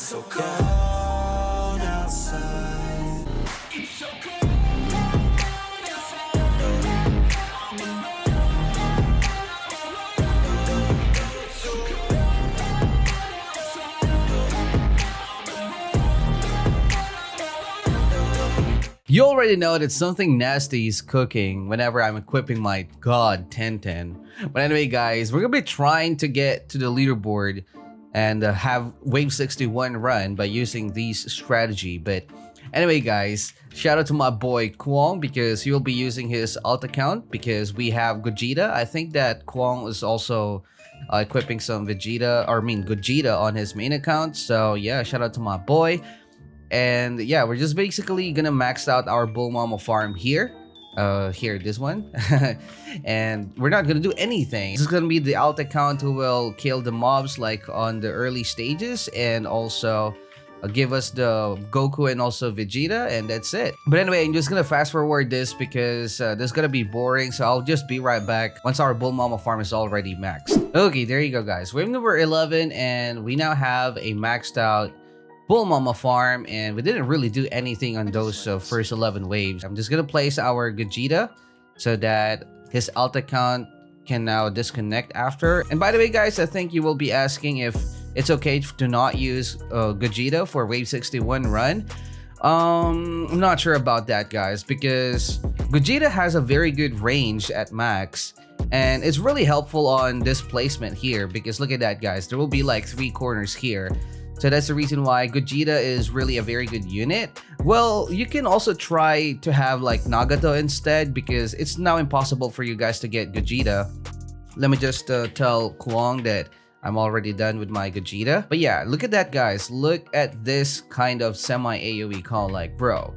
so cold outside. It's so cold You already know that something nasty is cooking whenever I'm equipping my god 1010. But anyway guys, we're gonna be trying to get to the leaderboard and have wave 61 run by using these strategy. But anyway guys, shout out to my boy Kwong because he will be using his alt account because we have Gogeta. I think that Kwong is also equipping some Gogeta on his main account. So yeah, shout out to my boy. And yeah, we're just basically gonna max out our bull mama farm here. This one. And we're not gonna do anything. This is gonna be the alt account who will kill the mobs like on the early stages and also give us the Goku and also Vegeta, and that's it. But anyway, I'm just gonna fast forward this because this is gonna be boring, so I'll just be right back once our bull mama farm is already maxed. Okay, there you go guys. Wave number 11, and we now have a maxed out bull mama farm, and we didn't really do anything on those first 11 waves. I'm just gonna place our Gogeta so that his alt account can now disconnect after. And by the way guys, I think you will be asking if it's okay to not use Gogeta for wave 61 run. I'm not sure about that guys, because Gogeta has a very good range at max, and it's really helpful on this placement here because look at that guys, there will be like 3 corners here. So that's the reason why Gogeta is really a very good unit. Well, you can also try to have like Nagato instead because it's now impossible for you guys to get Gogeta. Let me just tell Kwong that I'm already done with my Gogeta. But yeah, look at that guys. Look at this kind of semi-AoE call, like bro.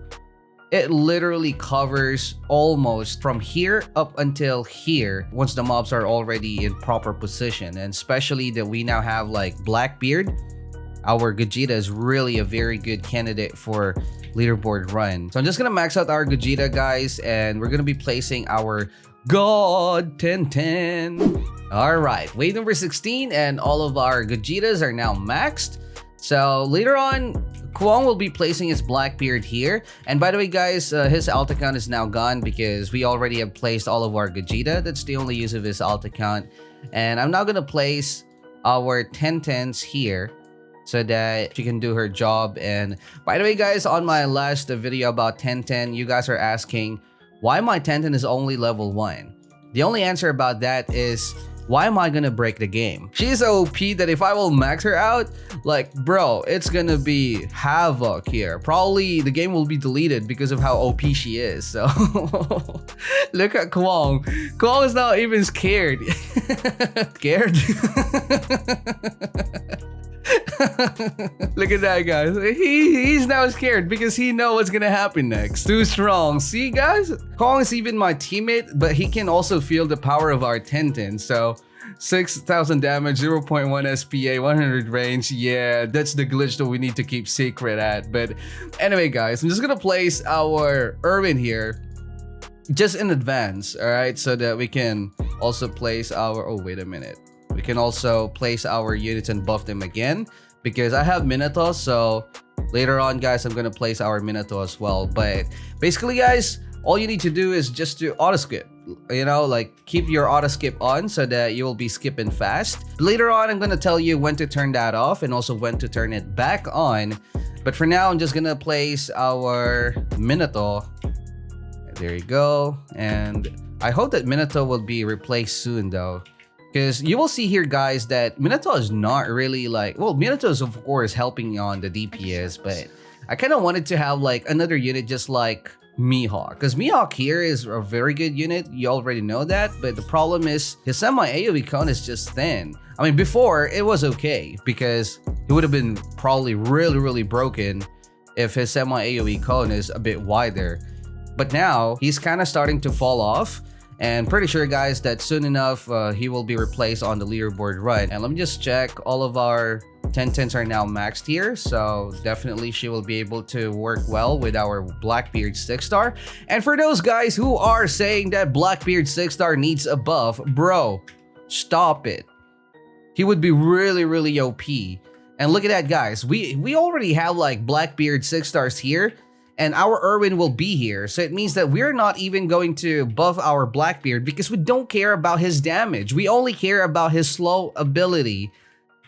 It literally covers almost from here up until here once the mobs are already in proper position. And especially that we now have like Blackbeard. Our Gogeta is really a very good candidate for leaderboard run. So I'm just gonna max out our Gogeta guys, and we're gonna be placing our God 1010. All right, wave number 16, and all of our Gogetas are now maxed. So later on, Kwong will be placing his Blackbeard here. And by the way guys, his alt account is now gone because we already have placed all of our Gogeta. That's the only use of his alt account. And I'm now gonna place our 1010s here so that she can do her job. And by the way guys, on my last video about 1010, you guys are asking why my 1010 is only level 1. The only answer about that is, why am I gonna break the game? She's OP that if I will max her out, like bro, it's gonna be havoc here. Probably the game will be deleted because of how OP she is. So look at Kwong. Kwong is not even scared. Scared? Look at that guys, he's now scared because he knows what's gonna happen next. Too strong. See guys, Kong is even my teammate, but he can also feel the power of our 1010. So 6,000 damage, 0.1 SPA, 100 range. Yeah, that's the glitch that we need to keep secret at. But anyway guys, I'm just gonna place our Irwin here just in advance, all right, so that we can also place our, oh wait a minute, we can also place our units and buff them again because I have Minato. So later on guys, I'm gonna place our Minato as well. But basically guys, all you need to do is just to auto skip, you know, like keep your auto skip on so that you will be skipping fast. Later on, I'm gonna tell you when to turn that off and also when to turn it back on. But for now, I'm just gonna place our Minato. There you go. And I hope that Minato will be replaced soon though, because you will see here guys that Minato is not really like, well, Minato is of course helping on the DPS, but I kind of wanted to have like another unit just like Mihawk, because Mihawk here is a very good unit, you already know that, but the problem is his semi-AoE count is just thin. I mean, before it was okay because it would have been probably really broken if his semi-AoE cone is a bit wider, but now he's kind of starting to fall off. And pretty sure guys that soon enough he will be replaced on the leaderboard run. And let me just check, all of our 1010s are now maxed here, so definitely she will be able to work well with our Blackbeard 6-star. And for those guys who are saying that Blackbeard 6-star needs a buff, bro, stop it. He would be really OP. And look at that, guys. We already have like Blackbeard 6 stars here, and our Irwin will be here. So it means that we're not even going to buff our Blackbeard because we don't care about his damage. We only care about his slow ability.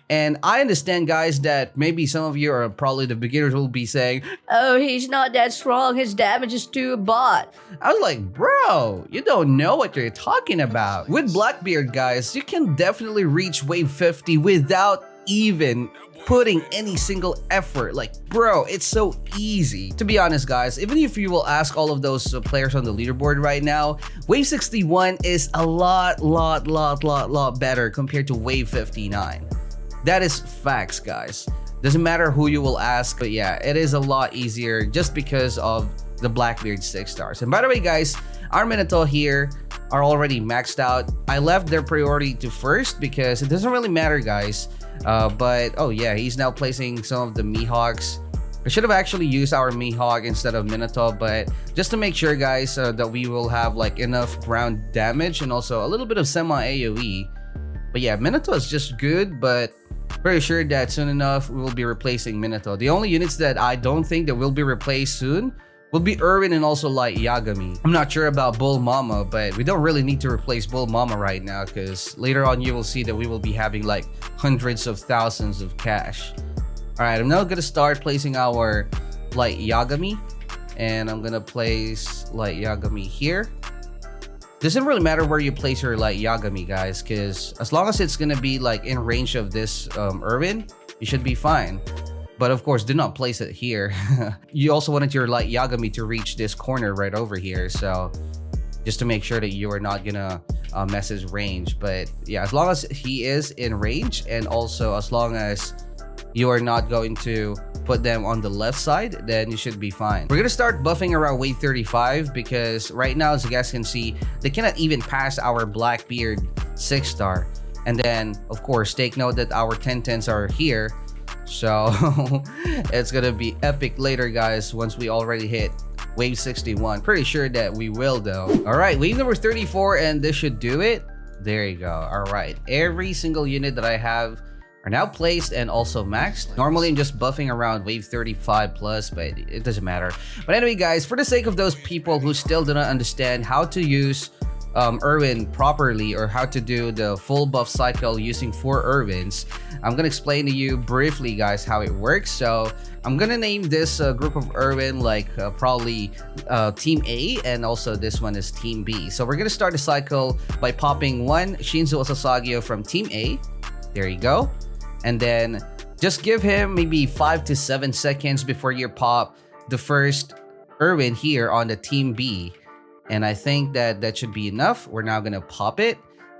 And I understand, guys, that maybe some of you are probably the beginners will be saying, Oh, he's not that strong. His damage is too bot. I was like, bro, you don't know what you're talking about. With Blackbeard, guys, you can definitely reach wave 50 without even putting any single effort. Like, bro, it's so easy. To be honest, guys, even if you will ask all of those players on the leaderboard right now, wave 61 is a lot better compared to wave 59. That is facts, guys. Doesn't matter who you will ask, but yeah, it is a lot easier just because of the Blackbeard 6 stars. And by the way, guys, our Minotaur here are already maxed out. I left their priority to first because it doesn't really matter, guys. But oh yeah, he's now placing some of the Mihawks. I should have actually used our Mihawk instead of Minotaur, but just to make sure, guys, that we will have like enough ground damage and also a little bit of semi AoE. But yeah, Minotaur is just good, but pretty sure that soon enough we will be replacing Minotaur. The only units that I don't think that will be replaced soon will be Irwin and also Light Yagami. I'm not sure about Bull Mama, but we don't really need to replace Bull Mama right now because later on you will see that we will be having like hundreds of thousands of cash. Alright, I'm now gonna start placing our Light Yagami, and I'm gonna place Light Yagami here. Doesn't really matter where you place your Light Yagami, guys, because as long as it's gonna be like in range of this Irwin, you should be fine. But of course, do not place it here. You also wanted your Light Yagami to reach this corner right over here, so just to make sure that you are not gonna mess his range. But yeah, as long as he is in range, and also as long as you are not going to put them on the left side, then you should be fine. We're gonna start buffing around wave 35 because right now, as you guys can see, they cannot even pass our Blackbeard 6 star. And then of course, take note that our 1010s are here, so it's gonna be epic later, guys, once we already hit wave 61. Pretty sure that we will though. All right, wave number 34, and this should do it. There you go. All right, every single unit that I have are now placed and also maxed. Normally I'm just buffing around wave 35 plus, but it doesn't matter. But anyway, guys, for the sake of those people who still do not understand how to use Irwin properly, or how to do the full buff cycle using 4 Irwins, I'm gonna explain to you briefly, guys, how it works. So I'm gonna name this group of Irwin like probably Team A, and also this one is Team B. So we're gonna start the cycle by popping one Shinzo Sasageo from Team A. There you go. And then just give him maybe 5 to 7 seconds before you pop the first Irwin here on the Team B. And I think that that should be enough. We're now gonna pop it.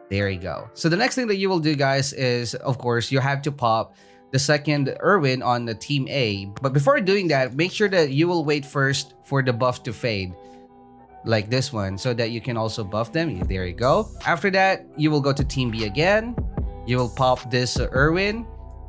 There you go. So the next thing that you will do, guys, is of course you have to pop the second Irwin on the Team A. But before doing that, make sure that you will wait first for the buff to fade, like this one, so that you can also buff them. There you go. After that, you will go to Team B again. You will pop this Irwin.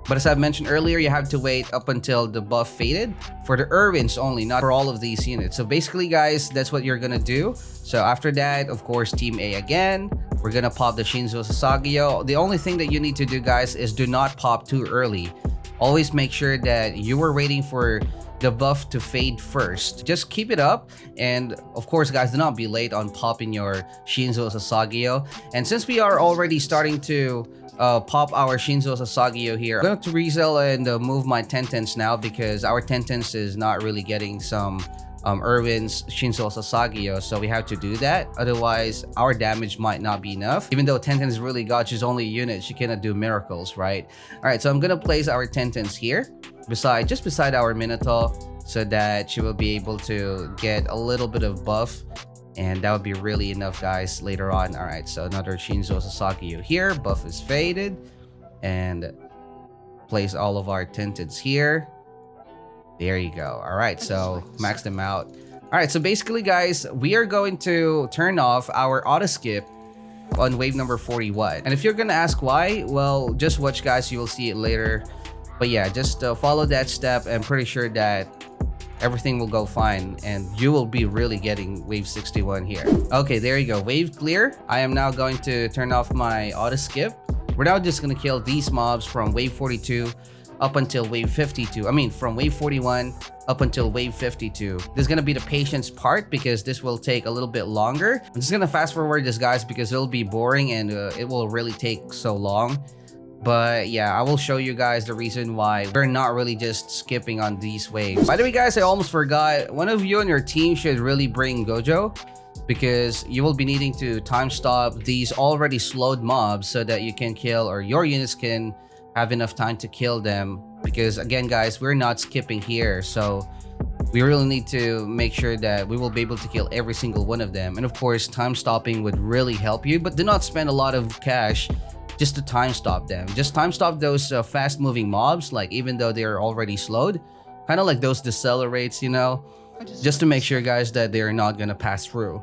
But as I mentioned earlier, you have to wait up until the buff faded for the Irwins only, not for all of these units. So basically, guys, that's what you're gonna do. So after that, of course, Team A again. We're gonna pop the Shinzo Sasageo. The only thing that you need to do, guys, is do not pop too early. Always make sure that you are waiting for the buff to fade first. Just keep it up, and of course, guys, do not be late on popping your Shinzo Sasageo. And since we are already starting to pop our Shinzo Sasageo here, I'm going to resell and move my 1010s now, because our 1010s is not really getting some Irwin's Shinzo Sasageo, so we have to do that. Otherwise, our damage might not be enough. Even though 1010 is really god, she's only a unit, she cannot do miracles, right? All right, so I'm gonna place our 1010s here, just beside our Minotaur, so that she will be able to get a little bit of buff, and that would be really enough, guys, later on. All right, so another Shinzo Sasageo here. Buff is faded, and place all of our 1010s here. There you go. All right, so max them out. All right, so basically, guys, we are going to turn off our auto skip on wave number 41. And if you're gonna ask why, well, just watch, guys, you will see it later. But yeah, just follow that step. I'm pretty sure that everything will go fine, and you will be really getting wave 61 here. Okay, there you go. Wave clear. I am now going to turn off my auto skip. We're now just gonna kill these mobs from wave 42 up until wave 52. I mean, from wave 41 up until wave 52. This is gonna be the patience part because this will take a little bit longer. I'm just gonna fast forward this, guys, because it'll be boring and it will really take so long. But yeah, I will show you guys the reason why we're not really just skipping on these waves. By the way, guys, I almost forgot. One of you on your team should really bring Gojo, because you will be needing to time stop these already slowed mobs so that you can kill, or your units can have enough time to kill them. Because again, guys, we're not skipping here, so we really need to make sure that we will be able to kill every single one of them. And of course, time stopping would really help you, but do not spend a lot of cash just to time stop them. Just time stop those fast moving mobs, like even though they're already slowed, kind of like those decelerates, you know, just to make sure, guys, that they're not gonna pass through.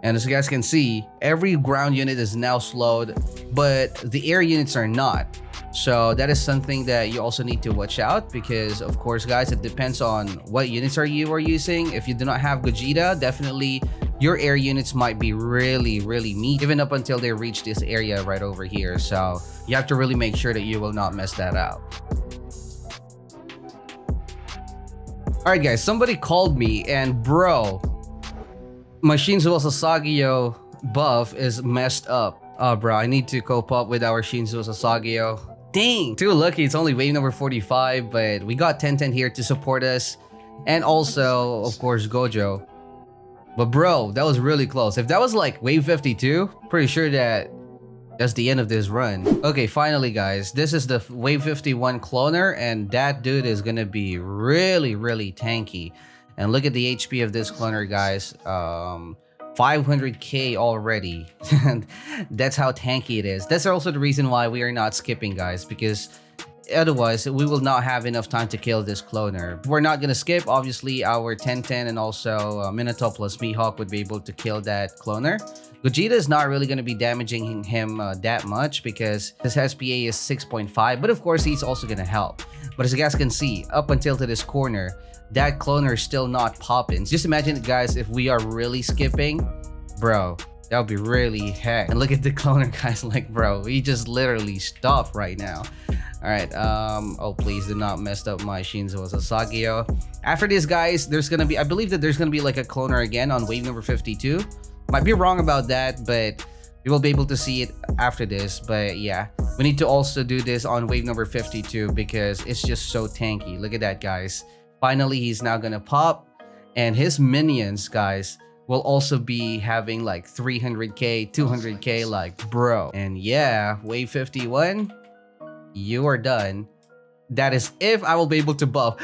And as you guys can see, every ground unit is now slowed, but the air units are not. So that is something that you also need to watch out, because of course, guys, it depends on what units you are using. If you do not have Gogeta, definitely your air units might be really meat, even up until they reach this area right over here. So you have to really make sure that you will not mess that out. All right, guys, somebody called me, and bro, my Shinzo Sasageo buff is messed up. Oh, bro, I need to cope up with our Shinzo Sasageo. Dang, too lucky it's only wave number 45, but we got 1010 here to support us, and also, of course, Gojo. But bro, that was really close. If that was like wave 52, pretty sure that that's the end of this run. Okay, finally, guys, this is the wave 51 cloner, and that dude is gonna be really tanky. And look at the HP of this cloner, guys. 500k already. That's how tanky it is. That's also the reason why we are not skipping, guys, because otherwise we will not have enough time to kill this cloner. If we're not gonna skip, obviously our 1010 and also Minato plus Mihawk would be able to kill that cloner. Gogeta is not really going to be damaging him that much because his SPA is 6.5, but of course he's also going to help. But as you guys can see, up until to this corner, that cloner is still not popping. Just imagine, guys, if we are really skipping, bro, that would be really heck. And look at the cloner, guys, like, bro, he just literally stopped right now. All right, oh, please do not mess up my Shinzo Sasageo. After this, guys, there's gonna be, I believe that there's gonna be like a cloner again on wave number 52. Might be wrong about that, but we will be able to see it after this. But yeah, we need to also do this on wave number 52 because it's just so tanky. Look at that, guys. Finally, he's now gonna pop, and his minions, guys, will also be having like 300k, 200k, like, bro. And yeah, wave 51, you are done. That is if I will be able to buff.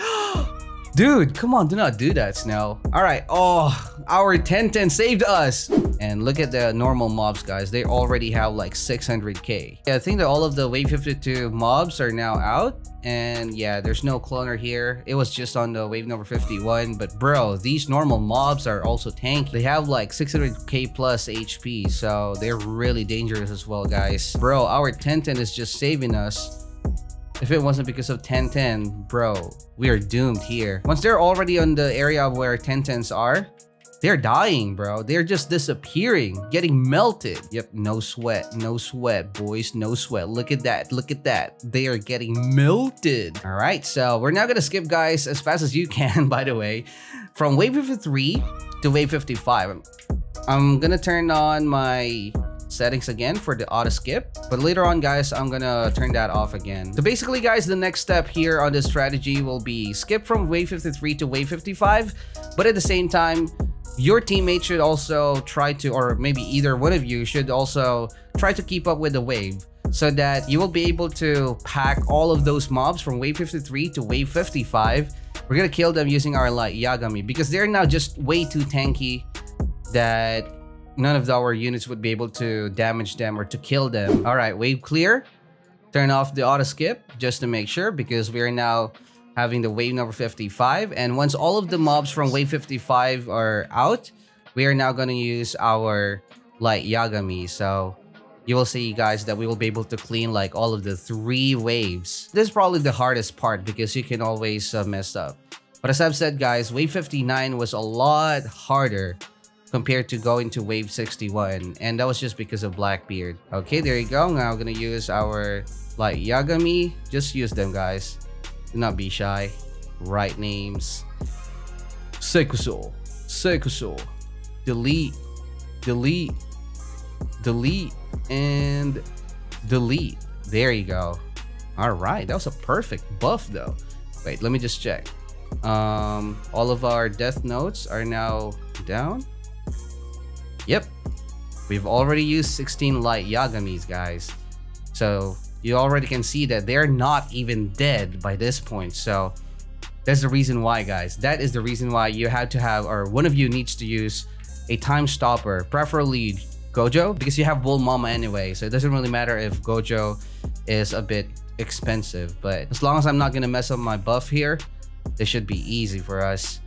Dude, come on, do not do that, Snow. All right, oh, our 1010 saved us. And look at the normal mobs, guys. They already have like 600k. Yeah, I think that all of the wave 52 mobs are now out. And yeah, there's no cloner here. It was just on the wave number 51. But bro, these normal mobs are also tanky. They have like 600k plus HP. So they're really dangerous as well, guys. Bro, our 1010 is just saving us. If it wasn't because of 1010, bro, we are doomed here. Once they're already on the area where 1010s are, they're dying, bro. They're just disappearing, getting melted. Yep, no sweat, boys, no sweat. Look at that, look at that. They are getting melted. All right, so we're now gonna skip, guys, as fast as you can, by the way, from wave 53 to wave 55. I'm gonna turn on my settings again for the auto skip, but later on, guys, I'm gonna turn that off again. So basically, guys, the next step here on this strategy will be skip from wave 53 to wave 55, but at the same time, your teammate should also try to, or maybe either one of you should also try to keep up with the wave so that you will be able to pack all of those mobs from wave 53 to wave 55. We're gonna kill them using our light Yagami because they're now just way too tanky that none of our units would be able to damage them or to kill them. All right, wave clear. Turn off the auto skip just to make sure, because we're now having the wave number 55. And once all of the mobs from wave 55 are out, we are now going to use our light Yagami. So you will see, guys, that we will be able to clean like all of the 3 waves. This is probably the hardest part because you can always mess up. But as I've said, guys, wave 59 was a lot harder compared to going to wave 61, and that was just because of Blackbeard. Okay, there you go. Now we're gonna use our light Yagami. Just use them, guys. Do not be shy. Right names. Sekusou. Sekusou. Delete. Delete. Delete. And delete. There you go. Alright, that was a perfect buff though. Wait, let me just check. All of our death notes are now down. Yep. We've already used 16 light Yagamis, guys. So you already can see that they're not even dead by this point. So that's the reason why, guys. That is the reason why you have to have, or one of you needs to use a time stopper, preferably Gojo, because you have Bull Mama anyway. So it doesn't really matter if Gojo is a bit expensive, but as long as I'm not gonna mess up my buff here, this should be easy for us.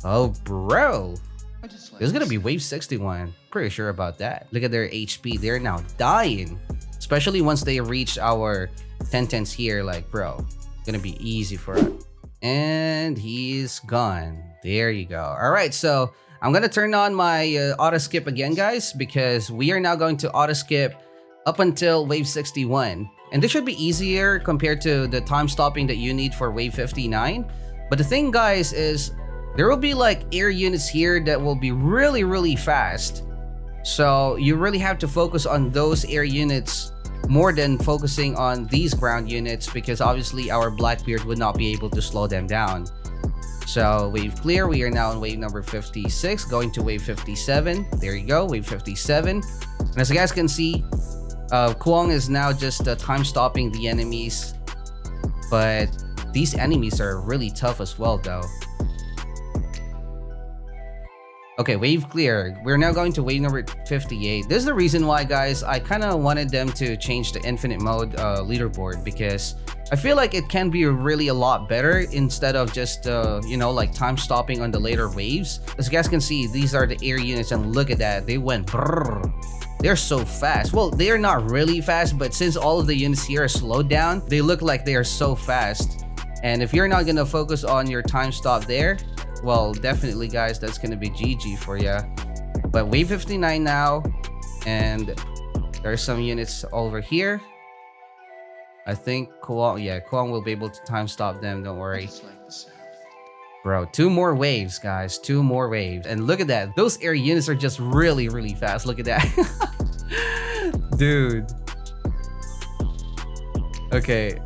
Oh, bro. This is gonna be wave 61. Pretty sure about that. Look at their HP. They're now dying. Especially once they reach our 10-10s here. Like, bro, gonna be easy for us. And he's gone. There you go. Alright, so I'm gonna turn on my auto skip again, guys, because we are now going to auto skip up until wave 61. And this should be easier compared to the time stopping that you need for wave 59. But the thing, guys, is there will be like air units here that will be really, really fast. So you really have to focus on those air units more than focusing on these ground units, because obviously our Blackbeard would not be able to slow them down. So wave clear, we are now on wave number 56, going to wave 57. There you go, wave 57. And as you guys can see, Kwong is now just time stopping the enemies, but these enemies are really tough as well though. Okay, wave clear. We're now going to wave number 58. This is the reason why, guys, I kind of wanted them to change the infinite mode leaderboard, because I feel like it can be really a lot better instead of just, you know, like time stopping on the later waves. As you guys can see, these are the air units, and look at that. They went brrr. They're so fast. Well, they are not really fast, but since all of the units here are slowed down, they look like they are so fast. And if you're not going to focus on your time stop there, well, definitely, guys, that's going to be GG for you. But wave 59 now, and there's some units over here. I think Kwong, yeah, Kwong will be able to time stop them, don't worry. Bro, 2 more waves, guys, 2 more waves. And look at that, those air units are just really, really fast. Look at that. Dude. Okay,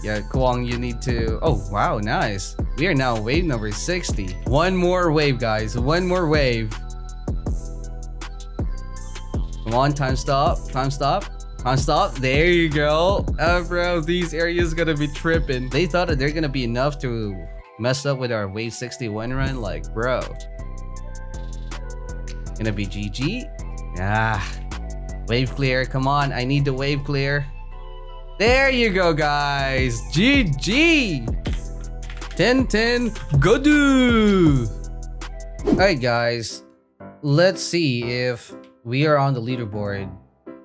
yeah, Kwong, you need to... Oh, wow, nice. We are now wave number 60. 1 more wave, guys. 1 more wave. Come on, time stop. Time stop. Time stop. There you go. Bro, these areas gonna be tripping. They thought that they're gonna be enough to mess up with our wave 61 run. Like, bro. Gonna be GG. Ah. Wave clear. Come on. I need the wave clear. There you go, guys. GG. 10-10. Godu. Alright, guys. Let's see if we are on the leaderboard.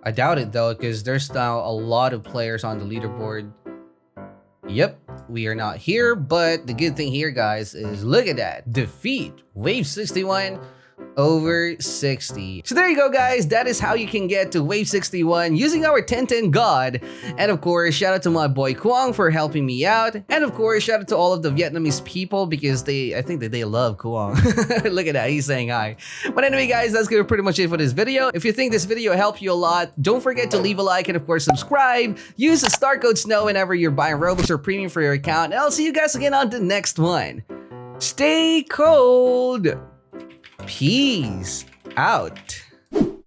I doubt it, though, because there's now a lot of players on the leaderboard. Yep, we are not here. But the good thing here, guys, is look at that. Defeat wave 61 over 60. So there you go, guys. That is how you can get to wave 61 using our 10-10 god. And of course, shout out to my boy Kwong for helping me out. And of course, shout out to all of the Vietnamese people, because I think that they love Kwong. Look at that, he's saying hi. But anyway, guys, that's gonna be pretty much it for this video. If you think this video helped you a lot, don't forget to leave a like and of course subscribe. Use the StarCode SNOW whenever you're buying Robux or premium for your account. And I'll see you guys again on the next one. Stay cold. Peace out.